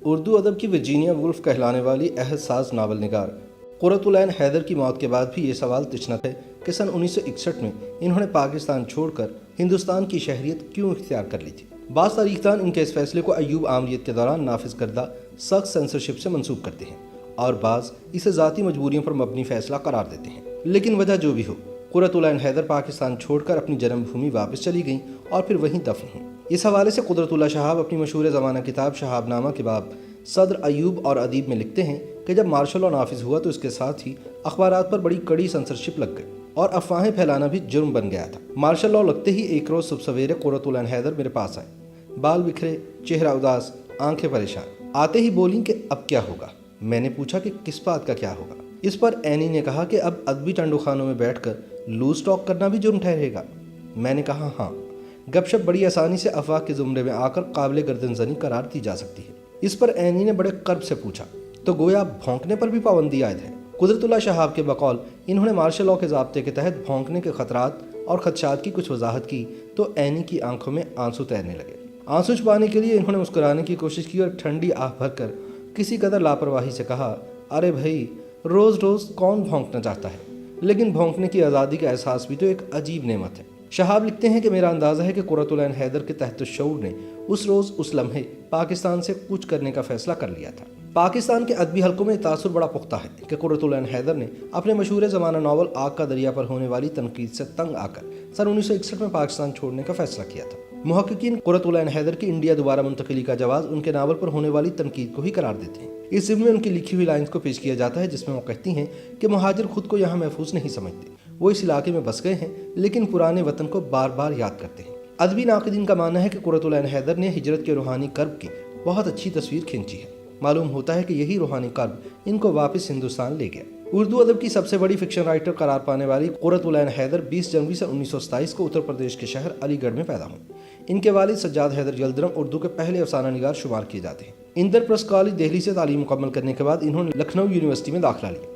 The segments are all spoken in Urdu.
اردو ادب کی ورجینیا وولف کہلانے والی عہد ساز ناول نگار قرۃ العین حیدر کی موت کے بعد بھی یہ سوال تشنت ہے کہ سن 1961 میں انہوں نے پاکستان چھوڑ کر ہندوستان کی شہریت کیوں اختیار کر لی تھی۔ بعض تاریخ دان ان کے اس فیصلے کو ایوب آمریت کے دوران نافذ کردہ سخت سینسرشپ سے منسوب کرتے ہیں اور بعض اسے ذاتی مجبوریوں پر مبنی فیصلہ قرار دیتے ہیں۔ لیکن وجہ جو بھی ہو، قرۃ العین حیدر پاکستان چھوڑ کر اپنی جنم بھومی واپس چلی گئیں اور پھر وہیں دفن ہوئیں۔ اس حوالے سے قدرت اللہ شہاب اپنی مشہور زمانہ کتاب شہاب نامہ کے باب صدر ایوب اور ادیب میں لکھتے ہیں کہ جب مارشل لا نافذ ہوا تو اس کے ساتھ ہی اخبارات پر بڑی کڑی سینسرشپ لگ گئی اور افواہیں پھیلانا بھی جرم بن گیا تھا۔ مارشل لا لگتے ہی ایک روز صبح سویرے قرۃ العین حیدر میرے پاس آئے، بال بکھرے، چہرہ اداس، آنکھیں پریشان۔ آتے ہی بولیں کہ اب کیا ہوگا؟ میں نے پوچھا کہ کس بات کا کیا ہوگا؟ اس پر اینی نے کہا کہ اب ادبی ٹنڈو خانوں میں بیٹھ کر لوز ٹاک کرنا بھی جرم ٹھہرے گا۔ میں نے کہا ہاں، گپ شپ بڑی آسانی سے افواہ کے زمرے میں آ کر قابل گردن زنی قرار دی جا سکتی ہے۔ اس پر اینی نے بڑے قرب سے پوچھا تو گویا بھونکنے پر بھی پابندی عائد ہے؟ قدرت اللہ شہاب کے بقول انہوں نے مارشل لا کے ضابطے کے تحت بھونکنے کے خطرات اور خدشات کی کچھ وضاحت کی تو اینی کی آنکھوں میں آنسو تیرنے لگے۔ آنسو چھپانے کے لیے انہوں نے مسکرانے کی کوشش کی اور ٹھنڈی آہ بھر کر کسی قدر لاپرواہی سے کہا، ارے بھائی، روز روز کون بھونکنا چاہتا ہے؟ لیکن بھونکنے کی آزادی کا احساس بھی تو ایک عجیب نعمت ہے۔ شہاب لکھتے ہیں کہ میرا اندازہ ہے کہ قرۃ العین حیدر کے تحت الشعور نے اس روز اس لمحے پاکستان سے کوچ کرنے کا فیصلہ کر لیا تھا۔ پاکستان کے ادبی حلقوں میں تاثر بڑا پختہ ہے کہ قرۃ العین حیدر نے اپنے مشہور زمانہ ناول آگ کا دریا پر ہونے والی تنقید سے تنگ آ کر سن 1961 میں پاکستان چھوڑنے کا فیصلہ کیا تھا۔ محققین قرۃ العین حیدر کی انڈیا دوبارہ منتقلی کا جواز ان کے ناول پر ہونے والی تنقید کو ہی قرار دیتے ہیں۔ اس ضمن میں ان کی لکھی ہوئی لائنز کو پیش کیا جاتا ہے جس میں وہ کہتی ہیں کہ مہاجر خود کو یہاں محفوظ نہیں سمجھتے، وہ اس علاقے میں بس گئے ہیں لیکن پرانے وطن کو بار بار یاد کرتے ہیں۔ ادبی ناقدین کا ماننا ہے کہ قرۃ العین حیدر نے ہجرت کے روحانی کرب کی بہت اچھی تصویر کھینچی ہے۔ معلوم ہوتا ہے کہ یہی روحانی کرب ان کو واپس ہندوستان لے گیا۔ اردو ادب کی سب سے بڑی فکشن رائٹر قرار پانے والی قرۃ العین حیدر 20 جنوری سن 1927 کو اتر پردیش کے شہر علی گڑھ میں پیدا ہوئی۔ ان کے والد سجاد حیدر یلدرم اردو کے پہلے افسانہ نگار شمار کیے جاتے ہیں۔ اندر پریسٹ کالج دہلی سے تعلیم مکمل کرنے کے بعد انہوں نے لکھنؤ یونیورسٹی میں داخلہ لیا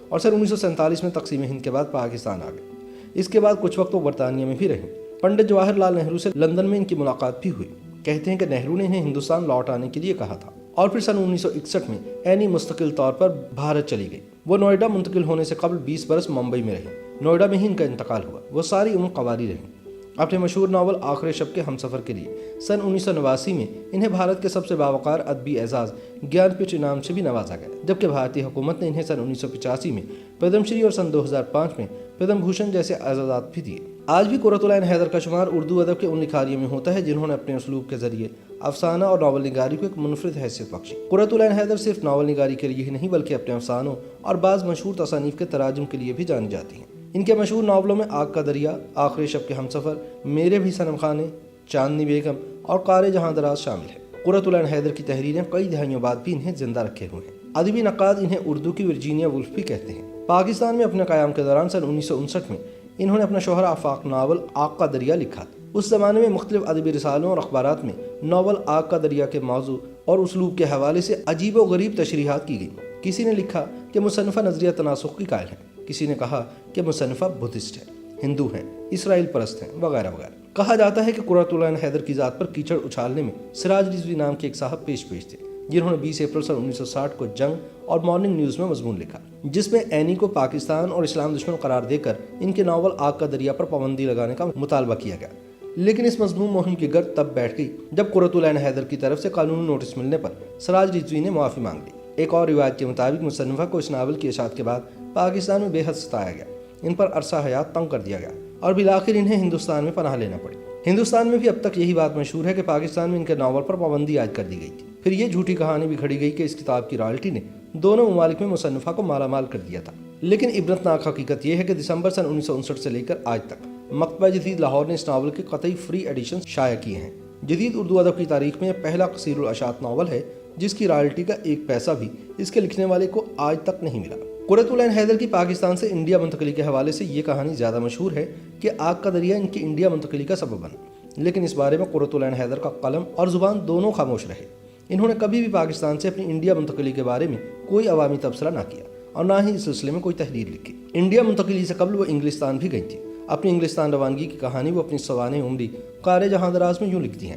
اور سن 1947 میں تقسیم ہند کے بعد پاکستان آ گئے۔ اس کے بعد کچھ وقت وہ برطانیہ میں بھی رہیں۔ پنڈت جواہر لال نہرو سے لندن میں ان کی ملاقات بھی ہوئی۔ کہتے ہیں کہ نہرو نے انہیں ہندوستان لوٹ آنے کے لیے کہا تھا اور پھر سن 1961 میں اینی مستقل طور پر بھارت چلی گئی۔ وہ نوئیڈا منتقل ہونے سے قبل 20 برس ممبئی میں رہی۔ نوئیڈا میں ہی ان کا انتقال ہوا۔ وہ ساری عمر قواری رہیں۔ اپنے مشہور ناول آخر شب کے ہمسفر کے لیے سن 1989 میں انہیں بھارت کے سب سے باوقار ادبی اعزاز گیان پیٹھ انعام سے بھی نوازا گیا، جبکہ بھارتی حکومت نے انہیں سن 1985 میں پدم شری اور سن 2005 میں پدم بھوشن جیسے اعزازات بھی دیے۔ آج بھی قرۃ العین حیدر کا شمار اردو ادب کے ان لکھاریوں میں ہوتا ہے جنہوں نے اپنے اسلوب کے ذریعے افسانہ اور ناول نگاری کو ایک منفرد حیثیت بخشی۔ قرۃ العین حیدر صرف ناول نگاری کے لیے ہی نہیں بلکہ اپنے افسانوں اور بعض مشہور تصانیف کے تراجم کے لیے بھی جانی جاتی ہیں۔ ان کے مشہور ناولوں میں آگ کا دریا، آخری شب کے ہمسفر، میرے بھی صنم خانے، چاندنی بیگم اور قارِ جہاں دراز شامل ہے۔ قرۃ العین حیدر کی تحریریں کئی دہائیوں بعد بھی انہیں زندہ رکھے ہوئے ہیں۔ ادبی نقاد انہیں اردو کی ورجینیا وولف بھی کہتے ہیں۔ پاکستان میں اپنے قیام کے دوران سن 1959 میں انہوں نے اپنا شہرہ آفاق ناول آگ کا دریا لکھا تھا۔ اس زمانے میں مختلف ادبی رسالوں اور اخبارات میں ناول آگ کا دریا کے موضوع اور اسلوب کے حوالے سے عجیب و غریب تشریحات کی گئی۔ کسی نے لکھا کہ مصنفہ نظریہ تناسخ کی قائل ہے، کسی نے کہا کہ مصنفہ بدھسٹ ہے، ہندو ہیں، اسرائیل پرست ہیں، وغیرہ وغیرہ۔ کہا جاتا ہے کہ قرۃ العین حیدر کی ذات پر کیچڑ اچھالنے میں سراج رضوی نام کے ایک صاحب پیش تھے، جنہوں نے 20 اپریل سن 1960 کو جنگ اور مارننگ نیوز میں مضمون لکھا، جس میں اینی کو پاکستان اور اسلام دشمن قرار دے کر ان کے ناول آگ کا دریا پر پابندی لگانے کا مطالبہ کیا گیا۔ لیکن اس مضمون مہم کی گرد تب بیٹھ گئی جب قرۃ العین حیدر کی طرف سے قانونی نوٹس ملنے پر سراج رضوی نے معافی مانگ لی۔ ایک اور روایت کے مطابق مصنفہ کو اس ناول کی اشاعت کے بعد پاکستان میں بے حد ستایا گیا، ان پر عرصہ حیات تنگ کر دیا گیا اور بالآخر انہیں ہندوستان میں پناہ لینا پڑی۔ ہندوستان میں بھی اب تک یہی بات مشہور ہے کہ پاکستان میں ان کے ناول پر پابندی عائد کر دی گئی تھی۔ پھر یہ جھوٹی کہانی بھی کھڑی گئی کہ اس کتاب کی رائلٹی نے دونوں ممالک میں مصنفہ کو مالا مال کر دیا تھا۔ لیکن عبرتناک حقیقت یہ ہے کہ دسمبر سن 1959 سے لے کر آج تک مکتبہ جدید لاہور نے اس ناول کے قطعی فری ایڈیشن شائع کیے ہیں۔ جدید اردو ادب کی تاریخ میں یہ پہلا قصیر الاشاعت ناول ہے جس کی رائلٹی کا ایک پیسہ بھی اس کے لکھنے والے کو آج تک نہیں ملا۔ قرۃ العین حیدر کی پاکستان سے انڈیا منتقلی کے حوالے سے یہ کہانی زیادہ مشہور ہے کہ آگ کا دریا ان کی انڈیا منتقلی کا سبب بنا، لیکن اس بارے میں قرۃ العین حیدر کا قلم اور زبان دونوں خاموش رہے۔ انہوں نے کبھی بھی پاکستان سے اپنی انڈیا منتقلی کے بارے میں کوئی عوامی تبصرہ نہ کیا اور نہ ہی اس سلسلے میں کوئی تحریر لکھی۔ انڈیا منتقلی سے قبل وہ انگلستان بھی گئی تھی۔ اپنی انگلستان روانگی کی کہانی وہ اپنی سوانح عمری قارِ جہاں دراز میں یوں لکھتی ہیں،